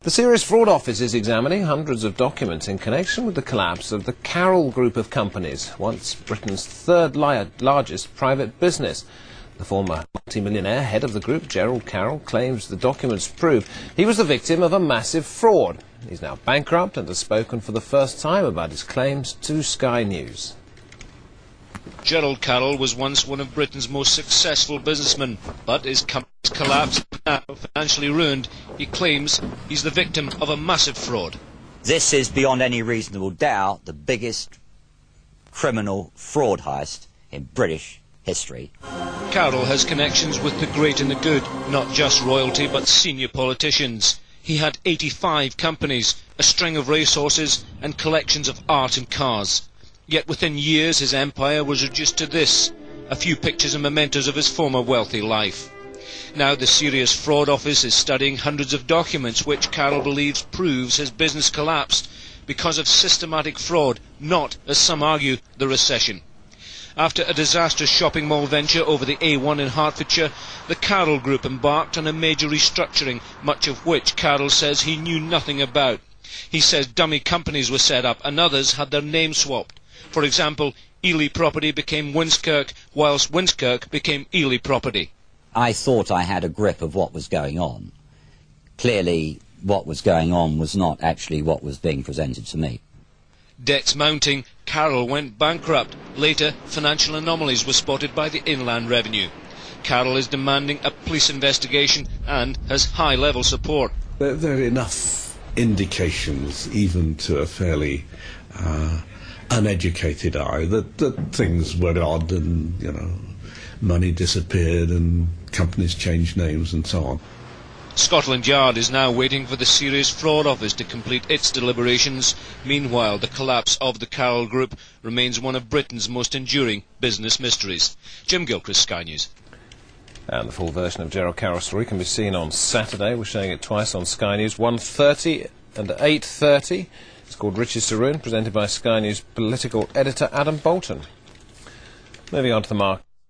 The Serious Fraud Office is examining hundreds of documents in connection with the collapse of the Carroll group of companies, once Britain's third largest private business. The former multimillionaire head of the group, Gerald Carroll, claims the documents prove he was the victim of a massive fraud. He's now bankrupt and has spoken for the first time about his claims to Sky News. Gerald Carroll was once one of Britain's most successful businessmen, but his company's collapsed and now financially ruined. He claims he's the victim of a massive fraud. This is, beyond any reasonable doubt, the biggest criminal fraud heist in British history. Carroll has connections with the great and the good, not just royalty but senior politicians. He had 85 companies, a string of racehorses and collections of art and cars. Yet within years his empire was reduced to this, a few pictures and mementos of his former wealthy life. Now the Serious Fraud Office is studying hundreds of documents which Carroll believes proves his business collapsed because of systematic fraud, not, as some argue, the recession. After a disastrous shopping mall venture over the A1 in Hertfordshire, the Carroll Group embarked on a major restructuring, much of which Carroll says he knew nothing about. He says dummy companies were set up and others had their names swapped. For example, Ely Property became Winskirk, whilst Winskirk became Ely Property. I thought I had a grip of what was going on. Clearly, what was going on was not actually what was being presented to me. Debts mounting, Carroll went bankrupt. Later, financial anomalies were spotted by the Inland Revenue. Carroll is demanding a police investigation and has high-level support. There are enough indications, even to a fairly uneducated eye, that things were odd and, money disappeared and companies changed names and so on. Scotland Yard is now waiting for the Serious Fraud Office to complete its deliberations. Meanwhile, the collapse of the Carroll Group remains one of Britain's most enduring business mysteries. Jim Gilchrist, Sky News. And the full version of Gerald Carroll's story can be seen on Saturday. We're showing it twice on Sky News, 1:30 and 8:30. It's called Riches to Ruin, presented by Sky News political editor Adam Bolton. Moving on to the market.